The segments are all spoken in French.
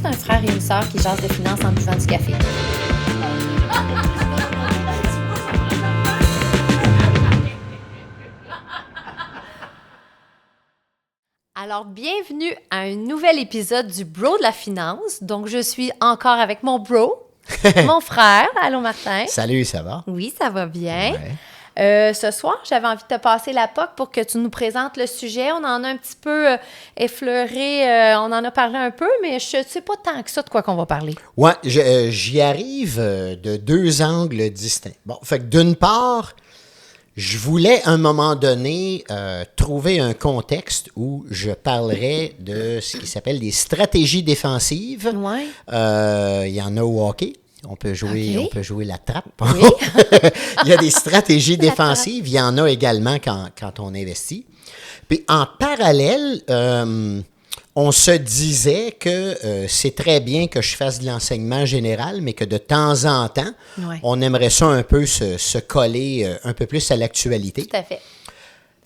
juste un frère et une sœur qui jasent de finances en buvant du café. Alors, bienvenue à un nouvel épisode du Bro de la finance. Donc, je suis encore avec mon bro, mon frère. Allô, Martin. Salut, ça va? Oui, ça va bien. Ouais. Ce soir, j'avais envie de te passer la POC pour que tu nous présentes le sujet. On en a un petit peu effleuré, on en a parlé un peu, mais je ne sais pas tant que ça de quoi qu'on va parler. Ouais, j'y arrive de deux angles distincts. Bon, fait que d'une part, je voulais à un moment donné trouver un contexte où je parlerais de ce qui s'appelle des stratégies défensives. Ouais. Il y en a au hockey. On peut jouer la trappe. Oui. Il y a des stratégies défensives. Il y en a également quand on investit. Puis en parallèle, on se disait que c'est très bien que je fasse de l'enseignement général, mais que de temps en temps, on aimerait ça un peu se coller un peu plus à l'actualité. Tout à fait.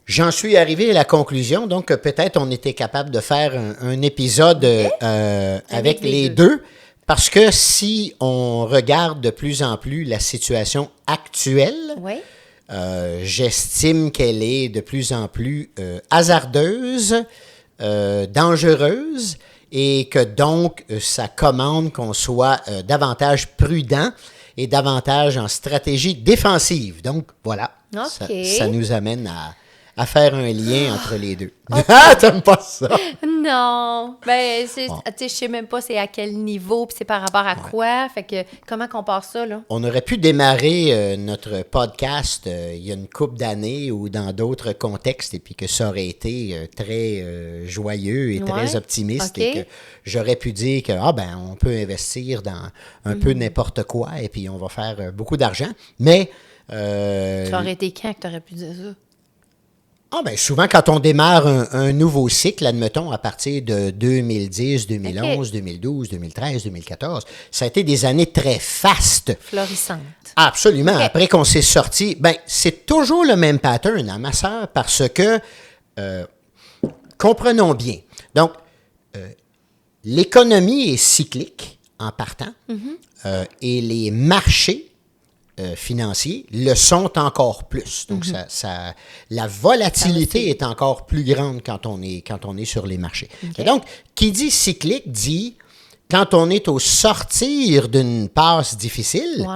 J'en suis arrivé à la conclusion, donc que peut-être on était capable de faire un épisode avec les deux. Parce que si on regarde de plus en plus la situation actuelle, j'estime qu'elle est de plus en plus hasardeuse, dangereuse, et que donc ça commande qu'on soit davantage prudent et davantage en stratégie défensive. Donc voilà, ça nous amène à faire un lien entre les deux. Ah, t'aimes pas ça? Non. Ben, tu sais, je sais même pas c'est à quel niveau, puis c'est par rapport à quoi. Fait que, comment qu'on part ça, là? On aurait pu démarrer notre podcast il y a une couple d'années ou dans d'autres contextes, et puis que ça aurait été très joyeux et très optimiste, et que j'aurais pu dire que, on peut investir dans un peu n'importe quoi, et puis on va faire beaucoup d'argent. Mais... ça aurait été quand que tu aurais pu dire ça? Souvent, quand on démarre un nouveau cycle, admettons, à partir de 2010, 2011, 2012, 2013, 2014, ça a été des années très fastes. Florissantes. Absolument. Okay. Après qu'on s'est sorti, c'est toujours le même pattern, hein, ma sœur, parce que, comprenons bien. Donc, l'économie est cyclique en partant, et les marchés financiers le sont encore plus. Donc, la volatilité est encore plus grande quand on est sur les marchés. Okay. Et donc, qui dit cyclique dit, quand on est au sortir d'une passe difficile,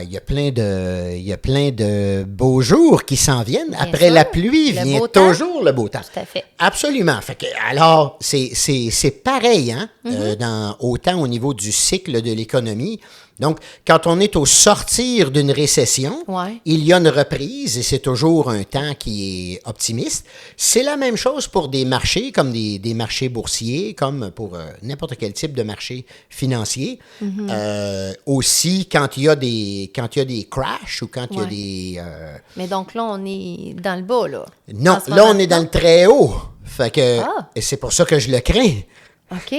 il y a plein de beaux jours qui s'en viennent. Bien après sûr, la pluie vient toujours le beau temps. Tout à fait. Absolument. Fait que, alors, c'est pareil, hein, autant au niveau du cycle de l'économie. Donc, quand on est au sortir d'une récession, il y a une reprise et c'est toujours un temps qui est optimiste. C'est la même chose pour des marchés, comme des marchés boursiers, comme pour n'importe quel type de marché financier. Aussi, quand il y a des crashs ou quand il y a des... Mais donc là, on est dans le bas, là. Non, là, on est dans le très haut. Fait que, et c'est pour ça que je le crains. OK.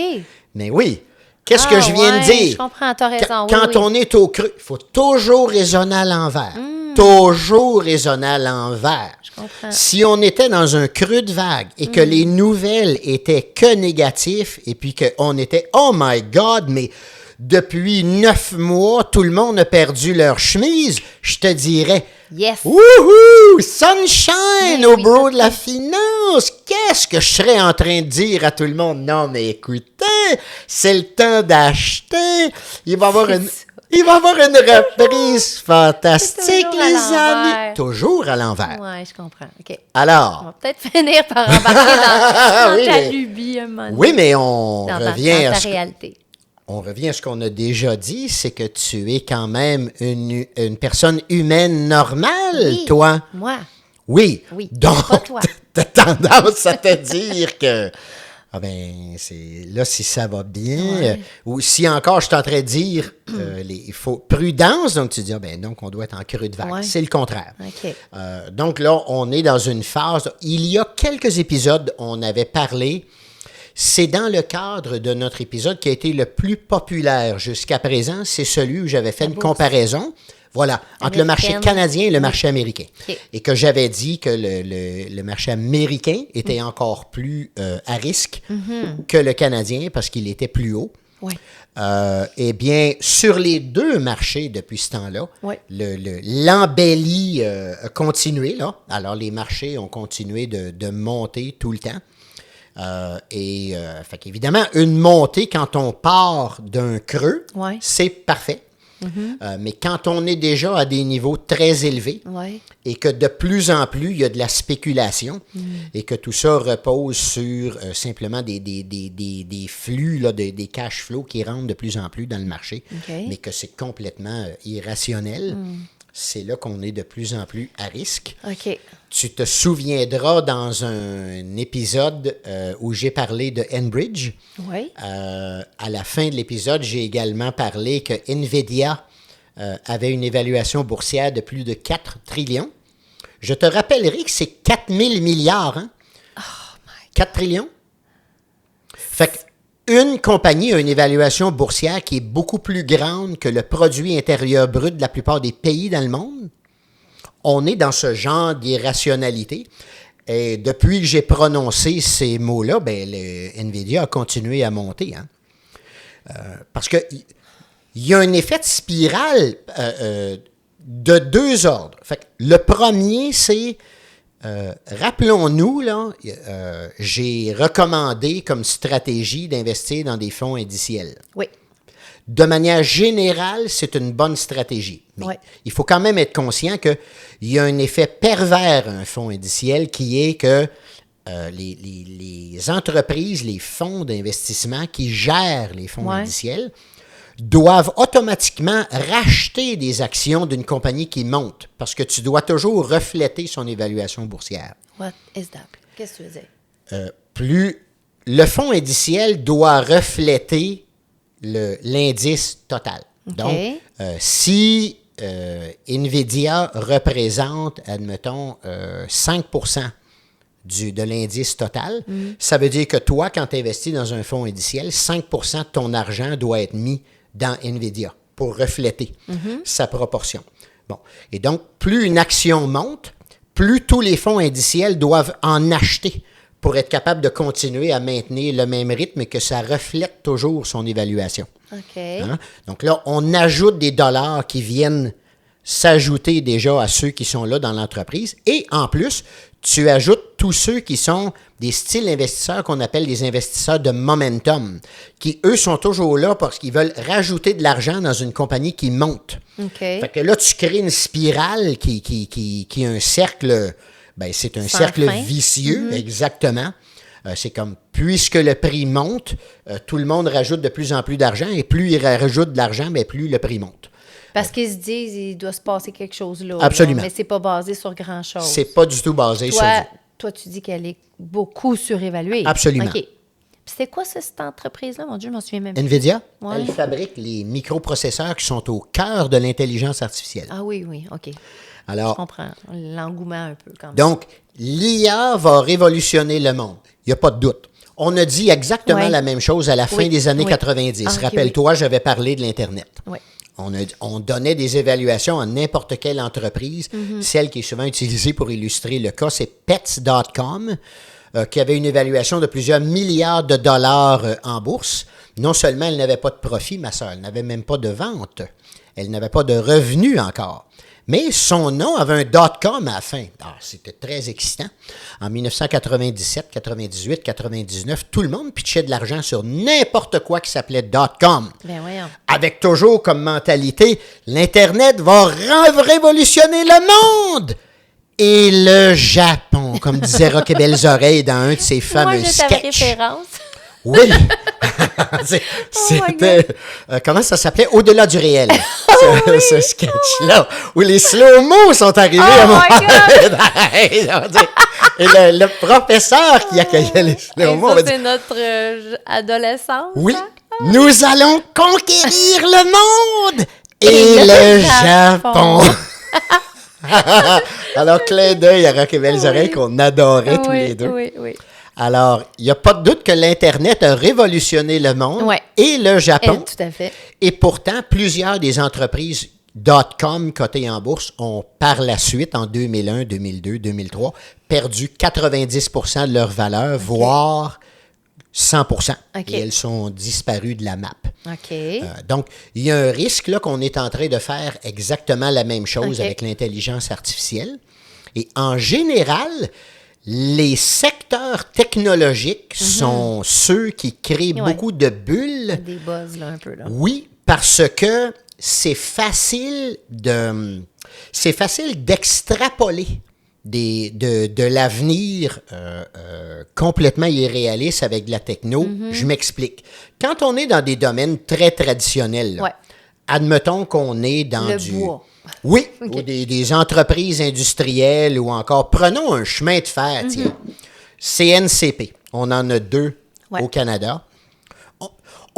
Mais oui. Qu'est-ce que je viens de dire? Je comprends, tu as raison. Quand on est au creux, il faut toujours raisonner à l'envers. Toujours raisonner à l'envers. Je comprends. Si on était dans un creux de vague et que les nouvelles étaient que négatives et puis qu'on était « Oh my God, mais depuis 9 mois, tout le monde a perdu leur chemise », je te dirais « Yes! Wouhou! Sunshine au bro de la finance! Qu'est-ce que je serais en train de dire à tout le monde? Non, mais écoutez, c'est le temps d'acheter. Il va y avoir une reprise fantastique, les amis. Toujours à l'envers. Oui, je comprends. OK. Alors. On va peut-être finir par embarquer dans ta lubie un moment. Oui, mais on revient dans ta réalité. On revient à ce qu'on a déjà dit, c'est que tu es quand même une personne humaine normale, toi. Moi. Oui. Donc, pas toi. T'as tendance à te dire que, là, si ça va bien, ou si encore je suis en train de dire, il faut prudence, donc tu dis, donc on doit être en creux de vague. C'est le contraire. Okay. Donc là, on est dans une phase, il y a quelques épisodes, on avait parlé. C'est dans le cadre de notre épisode qui a été le plus populaire jusqu'à présent. C'est celui où j'avais fait une comparaison, entre le marché canadien et le marché américain. Okay. Et que j'avais dit que le marché américain était encore plus à risque que le canadien parce qu'il était plus haut. Oui. Eh bien, sur les deux marchés depuis ce temps-là, Oui. l'embellie a continué, là. Alors, les marchés ont continué de monter tout le temps. Fait qu'évidemment, une montée, quand on part d'un creux, Ouais. c'est parfait. Mais quand on est déjà à des niveaux très élevés Ouais. et que de plus en plus, il y a de la spéculation et que tout ça repose sur simplement des flux, là, des cash flows qui rentrent de plus en plus dans le marché, OK. mais que c'est complètement irrationnel, c'est là qu'on est de plus en plus à risque. OK. Tu te souviendras dans un épisode où j'ai parlé de Enbridge. Oui. À la fin de l'épisode, j'ai également parlé que NVIDIA avait une évaluation boursière de plus de 4 trillions. Je te rappellerai que c'est 4 000 milliards. Hein? 4 trillions? Fait qu'une compagnie a une évaluation boursière qui est beaucoup plus grande que le produit intérieur brut de la plupart des pays dans le monde. On est dans ce genre d'irrationalité. Et depuis que j'ai prononcé ces mots-là, ben, NVIDIA a continué à monter. Hein? Parce qu'il y a un effet de spirale de deux ordres. Fait que le premier, c'est, rappelons-nous, là, j'ai recommandé comme stratégie d'investir dans des fonds indiciels. Oui. De manière générale, c'est une bonne stratégie. Mais Ouais. il faut quand même être conscient qu'il y a un effet pervers à un fonds indiciel qui est que les entreprises, les fonds d'investissement qui gèrent les fonds Ouais. indiciels doivent automatiquement racheter des actions d'une compagnie qui monte parce que tu dois toujours refléter son évaluation boursière. What is that? Qu'est-ce que tu veux dire? Plus le fonds indiciel doit refléter l'indice total. OK. Donc, si NVIDIA représente, admettons, 5% de l'indice total, ça veut dire que toi, quand tu investis dans un fonds indiciel, 5% de ton argent doit être mis dans NVIDIA pour refléter sa proportion. Bon. Et donc, plus une action monte, plus tous les fonds indiciels doivent en acheter pour être capable de continuer à maintenir le même rythme et que ça reflète toujours son évaluation. OK. Hein? Donc là, on ajoute des dollars qui viennent s'ajouter déjà à ceux qui sont là dans l'entreprise. Et en plus, tu ajoutes tous ceux qui sont des styles investisseurs qu'on appelle des investisseurs de momentum, qui, eux, sont toujours là parce qu'ils veulent rajouter de l'argent dans une compagnie qui monte. OK. Fait que là, tu crées une spirale qui est un cercle, ben, c'est un Sans cercle fin. vicieux, exactement. C'est comme, puisque le prix monte, tout le monde rajoute de plus en plus d'argent, et plus il rajoute de l'argent, ben, plus le prix monte. Parce qu'ils se disent il doit se passer quelque chose là. Absolument. Là, mais c'est pas basé sur grand-chose. C'est pas du tout basé sur... Toi, tu dis qu'elle est beaucoup surévaluée. Absolument. OK. Puis c'était quoi ça, cette entreprise-là? Mon Dieu, je m'en souviens même plus. NVIDIA, Ouais. elle fabrique les microprocesseurs qui sont au cœur de l'intelligence artificielle. Ah oui, oui, OK. Je Alors, comprends. L'engouement un peu quand même. donc, l'IA va révolutionner le monde. Il n'y a pas de doute. On a dit exactement Ouais. la même chose à la fin Oui, des années oui. 90. Ah, ok, Rappelle-toi, j'avais parlé de l'Internet. Oui. On donnait des évaluations à n'importe quelle entreprise. Celle qui est souvent utilisée pour illustrer le cas, c'est Pets.com, qui avait une évaluation de plusieurs milliards de dollars en bourse. Non seulement elle n'avait pas de profit, ma soeur, elle n'avait même pas de vente. Elle n'avait pas de revenus encore. Mais son nom avait un .com à la fin. Ah, c'était très excitant. En 1997, 98, 99, tout le monde pitchait de l'argent sur n'importe quoi qui s'appelait .com. Ben voyons. Avec toujours comme mentalité, l'Internet va révolutionner le monde. Et le Japon, comme disait Rock et Belles Oreilles dans un de ses fameux Moi, j'ai ta sketchs. référence. Oui! C'était... comment ça s'appelait? Au-delà du réel. Ce sketch-là, où les slow-mo sont arrivés à un moment donné. Et le professeur qui accueillait les Et slow-mo ça, va dire, c'est notre adolescence. oui, hein? nous allons conquérir le monde et Et le le Japon. Japon. Alors, clin d'œil à Rock et Belles Oreilles qu'on adorait tous Oui, les deux. Oui, oui. Alors, il n'y a pas de doute que l'Internet a révolutionné le monde Ouais. et le Japon. Tout à fait. Et pourtant, plusieurs des entreprises .com cotées en bourse ont par la suite, en 2001, 2002, 2003, perdu 90% de leur valeur, voire 100%. OK. Et elles sont disparues de la map. OK. Donc, il y a un risque là, qu'on est en train de faire exactement la même chose OK. avec l'intelligence artificielle. Et en général, les secteurs technologiques sont ceux qui créent Ouais. beaucoup de bulles. Des buzz, là, un peu, là. Oui, parce que c'est facile d'extrapoler de l'avenir complètement irréaliste avec de la techno. Je m'explique. Quand on est dans des domaines très traditionnels, là, Ouais. admettons qu'on est dans Le du... bois. Oui, OK. ou des entreprises industrielles ou encore, prenons un chemin de fer, tiens. CNCP, on en a 2 Ouais. au Canada.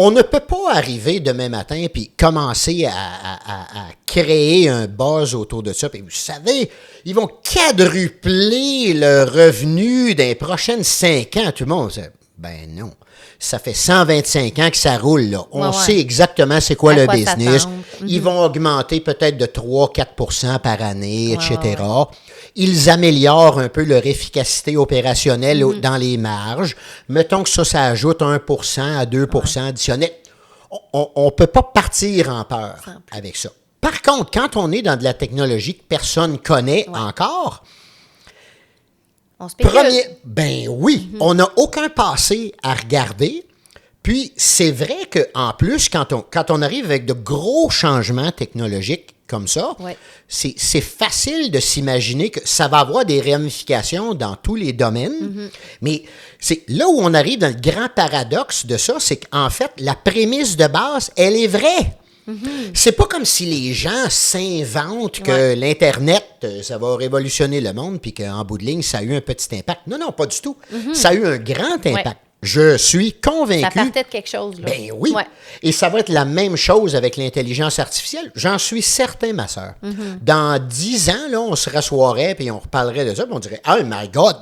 On ne peut pas arriver demain matin puis commencer à créer un buzz autour de ça. Puis vous savez, ils vont quadrupler le revenu dans les prochaines 5 ans. Tout le monde sait, ben non. Ça fait 125 ans que ça roule, là. On Ouais. sait exactement c'est quoi À le quoi business. s'attendre. Ils vont augmenter peut-être de 3-4 % par année, etc. ouais. Ils améliorent un peu leur efficacité opérationnelle dans les marges. Mettons que ça ajoute 1 % à 2 % additionnel. On ne peut pas partir en peur avec ça. Par contre, quand on est dans de la technologie que personne ne connaît encore, On spécule. ben oui, on n'a aucun passé à regarder. Puis, c'est vrai qu'en plus, quand on arrive avec de gros changements technologiques comme ça, Ouais. c'est facile de s'imaginer que ça va avoir des ramifications dans tous les domaines. Mais c'est là où on arrive dans le grand paradoxe de ça, c'est qu'en fait, la prémisse de base, elle est vraie. C'est pas comme si les gens s'inventent que l'Internet, ça va révolutionner le monde, puis qu'en bout de ligne, ça a eu un petit impact. Non, non, pas du tout. Ça a eu un grand impact. Ouais. Je suis convaincu. Ça partait de quelque chose, là. Ben oui. Ouais. Et ça va être la même chose avec l'intelligence artificielle. J'en suis certain, ma sœur. Dans 10 ans, là, on se rassoirait puis on reparlerait de ça, puis on dirait « Oh my God!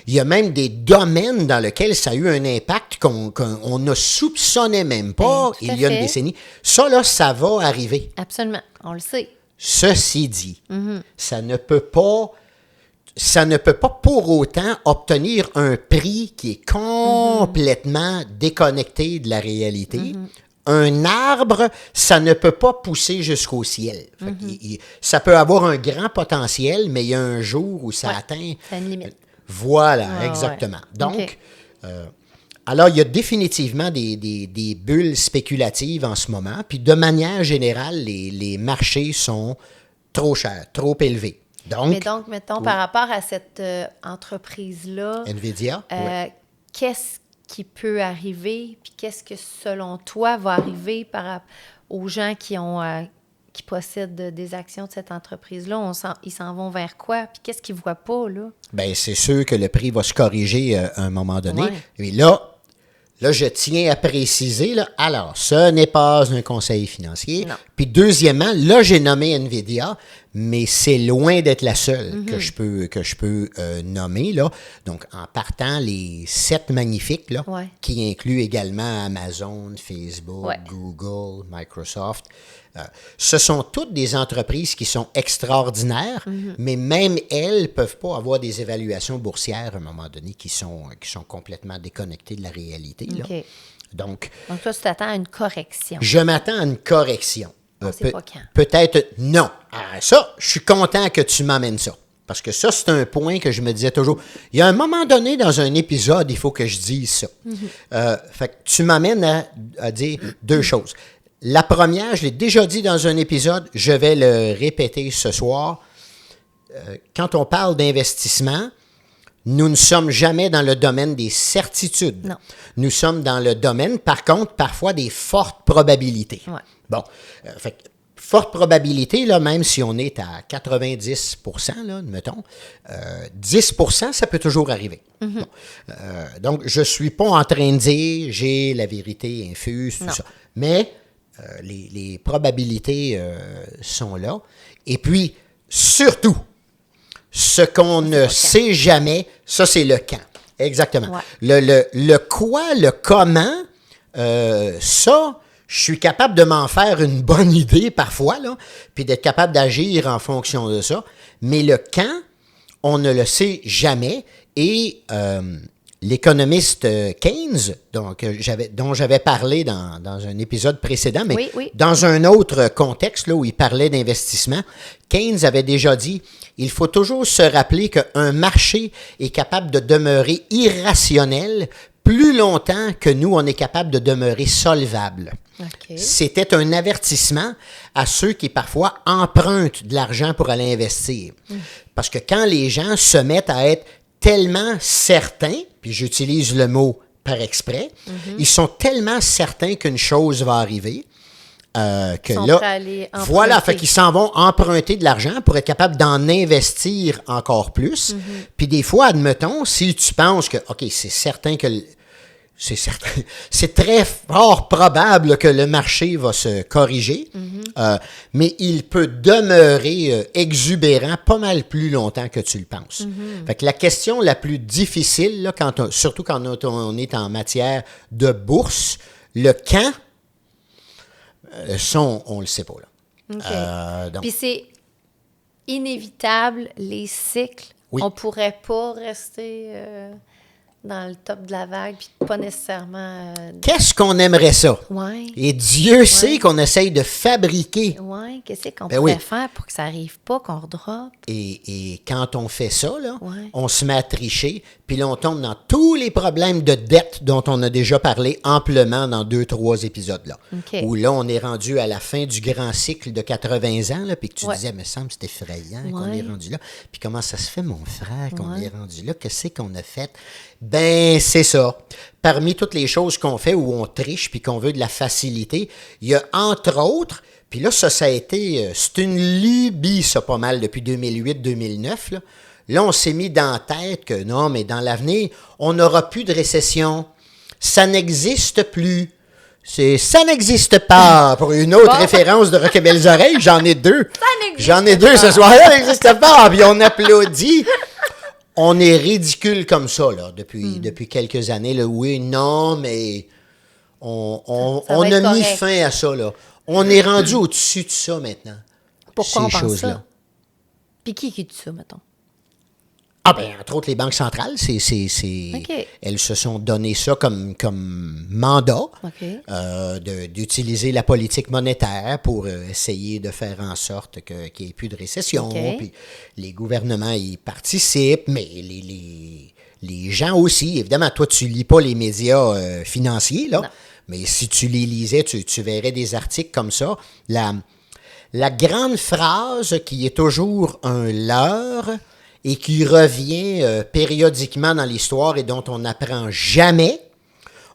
Il y a même des domaines dans lesquels ça a eu un impact qu'on ne soupçonnait même pas Tout à il y a une fait. décennie. Ça, là, ça va arriver. Absolument. On le sait. Ceci dit, ça ne peut pas pour autant obtenir un prix qui est complètement déconnecté de la réalité. Un arbre, ça ne peut pas pousser jusqu'au ciel. Fait ça peut avoir un grand potentiel, mais il y a un jour où ça atteint... Ça a une limite. Voilà, Ah, exactement. ouais. Donc, OK. alors, il y a définitivement des bulles spéculatives en ce moment. Puis, de manière générale, les marchés sont trop chers, trop élevés. Mais donc, mettons, par rapport à cette entreprise-là, NVIDIA, qu'est-ce qui peut arriver, puis qu'est-ce que, selon toi, va arriver aux gens qui possèdent des actions de cette entreprise-là? Ils s'en vont vers quoi? Puis qu'est-ce qu'ils ne voient pas, là? bien, c'est sûr que le prix va se corriger à un moment donné. Ouais. Et là, je tiens à préciser, là, alors, ce n'est pas un conseil financier. Non. Puis deuxièmement, là, j'ai nommé NVIDIA, mais c'est loin d'être la seule que je peux nommer, là. Donc, en partant, les 7 magnifiques, là, Ouais. qui incluent également Amazon, Facebook, Ouais. Google, Microsoft. Ce sont toutes des entreprises qui sont extraordinaires, mais même elles ne peuvent pas avoir des évaluations boursières à un moment donné qui sont complètement déconnectées de la réalité, là. OK. Donc, Donc, toi, tu t'attends à une correction. je m'attends à une correction. On sait pas quand. Peut-être non. Ah, ça, je suis content que tu m'amènes ça. Parce que ça, c'est un point que je me disais toujours. Il y a un moment donné, dans un épisode, il faut que je dise ça. Fait que tu m'amènes à dire 2 choses. La première, je l'ai déjà dit dans un épisode, je vais le répéter ce soir. Quand on parle d'investissement, nous ne sommes jamais dans le domaine des certitudes. Non. Nous sommes dans le domaine, par contre, parfois des fortes probabilités. Ouais. Bon, fait que, forte probabilité, là, même si on est à 90 %, là, mettons, 10 % ça peut toujours arriver. Bon, donc, je ne suis pas en train de dire j'ai la vérité infuse, tout Non. ça. Mais les probabilités sont là. Et puis, surtout, ce qu'on ne sait jamais, ça, c'est le quand. Exactement. Ouais. Le quoi, le comment, ça, je suis capable de m'en faire une bonne idée parfois, là, puis d'être capable d'agir en fonction de ça. Mais le quand, on ne le sait jamais. Et l'économiste Keynes, dont j'avais parlé dans un épisode précédent, mais dans un autre contexte là, où il parlait d'investissement, Keynes avait déjà dit « Il faut toujours se rappeler qu'un marché est capable de demeurer irrationnel plus longtemps que nous, on est capable de demeurer solvable. » Okay. C'était un avertissement à ceux qui parfois empruntent de l'argent pour aller investir. Parce que quand les gens se mettent à être tellement certains, puis j'utilise le mot par exprès, ils sont tellement certains qu'une chose va arriver, que là, voilà, fait qu'ils s'en vont emprunter de l'argent pour être capable d'en investir encore plus. Puis des fois, admettons, si tu penses que, OK, c'est certain que... C'est très fort probable que le marché va se corriger, mais il peut demeurer exubérant pas mal plus longtemps que tu le penses. Fait que la question la plus difficile, là, surtout quand on est en matière de bourse, le quand, on ne le sait pas. Là. Okay. Puis c'est inévitable, les cycles. Oui. On ne pourrait pas rester... dans le top de la vague, puis pas nécessairement... Qu'est-ce qu'on aimerait ça? Ouais. Et Dieu sait qu'on essaye de fabriquer. Oui, qu'est-ce qu'on pourrait faire pour que ça n'arrive pas, qu'on redroppe? Et quand on fait ça, là, on se met à tricher, puis là, on tombe dans tous les problèmes de dette dont on a déjà parlé amplement dans 2-3 épisodes, là. Okay. Où là, on est rendu à la fin du grand cycle de 80 ans, là, puis que tu disais, me semble, c'est effrayant qu'on est rendu là. Puis comment ça se fait, mon frère, qu'on est rendu là? Qu'est-ce qu'on a fait? Ben, c'est ça. Parmi toutes les choses qu'on fait où on triche puis qu'on veut de la facilité, il y a entre autres, puis là, ça a été, c'est une lubie, ça, pas mal, depuis 2008-2009, là. Là, on s'est mis dans la tête que non, mais dans l'avenir, on n'aura plus de récession. Ça n'existe plus. Ça n'existe pas. Pour une autre référence de Rock et Belles Oreilles, j'en ai deux. J'en ai deux ce soir-là, ça n'existe pas. Puis on applaudit. On est ridicule comme ça, là, depuis quelques années. Là. Oui, non, mais on a mis fin à ça, là. On est rendu au-dessus de ça maintenant. Pourquoi on pense ça? Puis qui dit ça, mettons? Ah ben, entre autres, les banques centrales, elles se sont donné ça comme mandat d'utiliser la politique monétaire pour essayer de faire en sorte qu'il n'y ait plus de récession. Puis les gouvernements y participent, mais les gens aussi. Évidemment, toi, tu ne lis pas les médias financiers, là, mais si tu les lisais, tu verrais des articles comme ça. La grande phrase qui est toujours un leurre, et qui revient périodiquement dans l'histoire et dont on n'apprend jamais,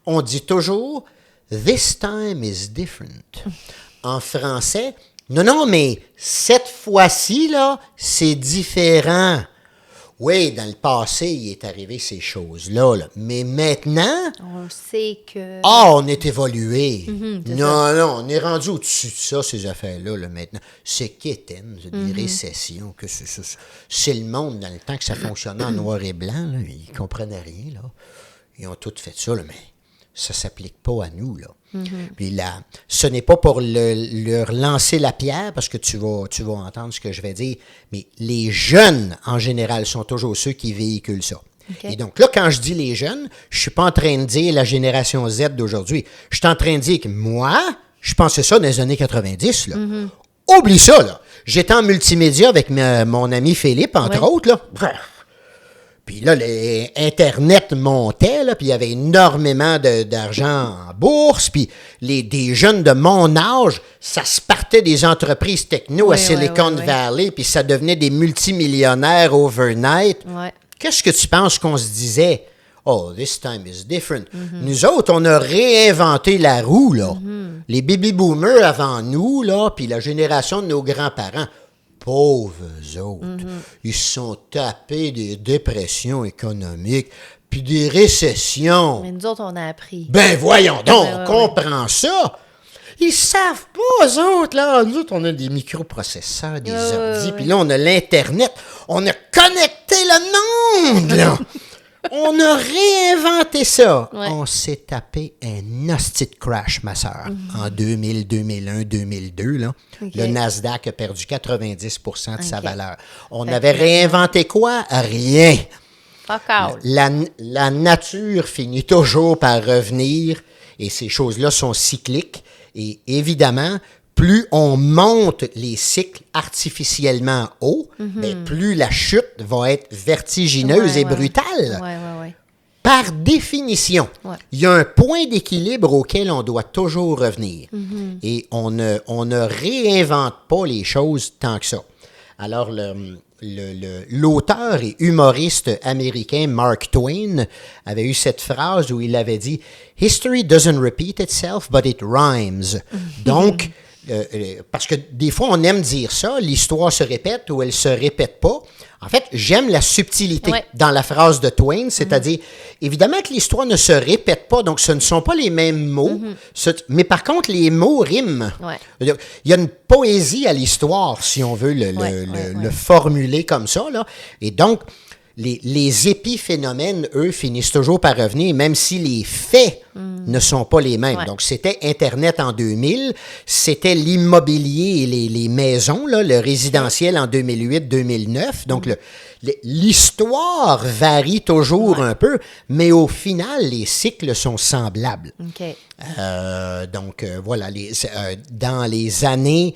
on dit toujours « This time is different ». En français, non, mais cette fois-ci, là, c'est différent. Oui, dans le passé, il est arrivé ces choses-là, là. Mais maintenant... On sait que... on est évolué. Non, on est rendu au-dessus de ça, ces affaires-là, là, maintenant. C'est quétaine, des récessions, que c'est le monde dans le temps que ça fonctionnait en noir et blanc, là, ils ne comprenaient rien, là. Ils ont tout fait ça, là, mais ça ne s'applique pas à nous, là. Puis là, ce n'est pas pour leur lancer la pierre, parce que tu vas entendre ce que je vais dire, mais les jeunes, en général, sont toujours ceux qui véhiculent ça. Okay. Et donc là, quand je dis les jeunes, je ne suis pas en train de dire la génération Z d'aujourd'hui. Je suis en train de dire que moi, je pensais ça dans les années 90, là. Oublie ça, là. J'étais en multimédia avec mon ami Philippe, entre autres, là. Puis là, Internet montait, là, puis il y avait énormément d'argent en bourse, puis des jeunes de mon âge, ça se partait des entreprises techno à Silicon Valley, puis ça devenait des multimillionnaires overnight. Qu'est-ce que tu penses qu'on se disait? Oh, this time is different. Nous autres, on a réinventé la roue, là. Les baby-boomers avant nous, là, puis la génération de nos grands-parents, pauvres autres, ils se sont tapés des dépressions économiques, puis des récessions. Mais nous autres, on a appris. Ben voyons donc, on comprend ça. Ils savent pas, eux autres, là. Nous autres, on a des microprocesseurs, des ordi, puis là, on a l'Internet. On a connecté le monde, là. On a réinventé ça. On s'est tapé un hostie de crash, ma soeur, en 2000, 2001, 2002. Là. Le Nasdaq a perdu 90% de sa valeur. On avait réinventé quoi? Rien. Fuck all. La nature finit toujours par revenir et ces choses-là sont cycliques. Et évidemment, plus on monte les cycles artificiellement haut, ben, plus la chute va être vertigineuse et brutale. Ouais. Par définition, il y a un point d'équilibre auquel on doit toujours revenir. Et on ne réinvente pas les choses tant que ça. Alors, l'auteur et humoriste américain Mark Twain avait eu cette phrase où il avait dit « History doesn't repeat itself, but it rhymes. » Donc, parce que des fois, on aime dire ça, l'histoire se répète ou elle se répète pas. En fait, j'aime la subtilité dans la phrase de Twain, c'est-à-dire, évidemment que l'histoire ne se répète pas, donc ce ne sont pas les mêmes mots, mais par contre, les mots riment. Il y a une poésie à l'histoire, si on veut le formuler comme ça, là. Et donc, les épiphénomènes, eux, finissent toujours par revenir, même si les faits ne sont pas les mêmes. Donc, c'était Internet en 2000, c'était l'immobilier et les maisons, là, le résidentiel en 2008-2009. Donc, l'histoire varie toujours un peu, mais au final, les cycles sont semblables. Donc, voilà, dans les années...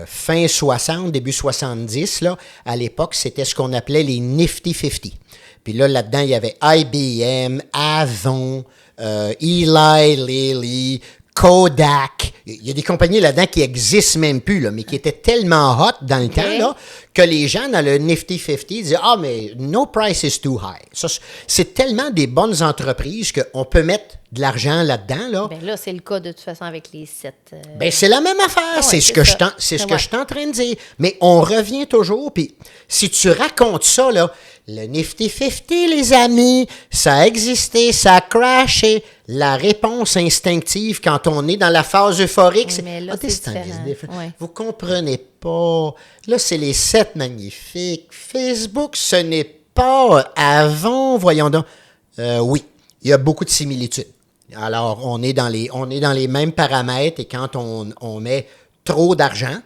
fin 60, début 70, là, à l'époque, c'était ce qu'on appelait les Nifty 50. Puis là-dedans, il y avait IBM, Avon, Eli Lilly, Kodak. Il y a des compagnies là-dedans qui n'existent même plus, là, mais qui étaient tellement hot dans le temps là, que les gens dans le Nifty 50 disaient « Ah, mais no price is too high ». Ça, c'est tellement des bonnes entreprises qu'on peut mettre de l'argent là-dedans. Là. Ben là, c'est le cas de toute façon avec les sites. Ben, c'est la même affaire. C'est ce que je suis en train de dire. Mais on revient toujours. Puis si tu racontes ça, là, le Nifty 50, les amis, ça a existé, ça a crashé. La réponse instinctive quand on est dans la phase euphorique, c'est mais là, c'est différent. Vous comprenez pas. Là, c'est les 7 magnifiques. Facebook, ce n'est pas avant. Voyons donc. Oui, il y a beaucoup de similitudes. Alors, on est dans les mêmes paramètres et quand on met trop d'argent,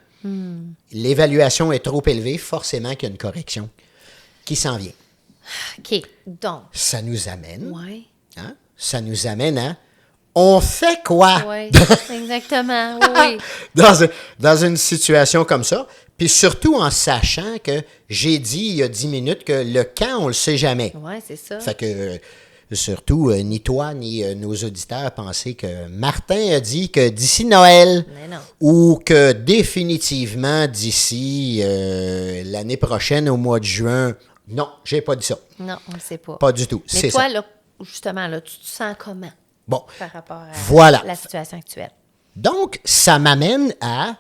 l'évaluation est trop élevée, forcément qu'il y a une correction qui s'en vient. OK, donc. Ça nous amène. Oui. Hein? Ça nous amène à on fait quoi? Oui, exactement, oui. Dans une situation comme ça, puis surtout en sachant que j'ai dit il y a 10 minutes que le quand, on le sait jamais. Oui, c'est ça. Fait que surtout, ni toi ni nos auditeurs pensaient que Martin a dit que d'ici Noël, ou que définitivement d'ici l'année prochaine, au mois de juin, non, j'ai pas dit ça. Non, on ne sait pas. Pas du tout. Mais toi, là, justement, là, tu te sens comment? Bon, par rapport à la situation actuelle. Donc, ça m'amène à...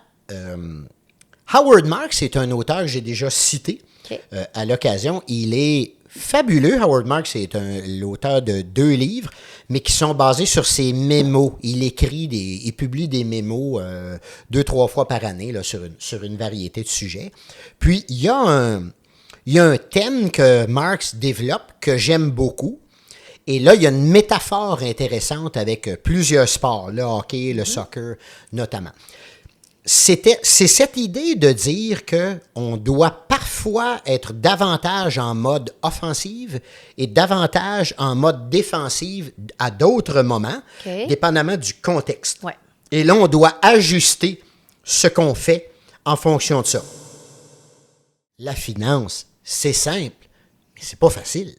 Howard Marks est un auteur que j'ai déjà cité à l'occasion. Il est fabuleux. Howard Marks est l'auteur de 2 livres, mais qui sont basés sur ses mémos. Il publie des mémos 2-3 fois par année là, sur une variété de sujets. Puis, il y a un thème que Marks développe que j'aime beaucoup. Et là, il y a une métaphore intéressante avec plusieurs sports, le hockey, le soccer notamment. C'est cette idée de dire qu'on doit parfois être davantage en mode offensive et davantage en mode défensive à d'autres moments, dépendamment du contexte. Ouais. Et là, on doit ajuster ce qu'on fait en fonction de ça. La finance, c'est simple, mais c'est pas facile.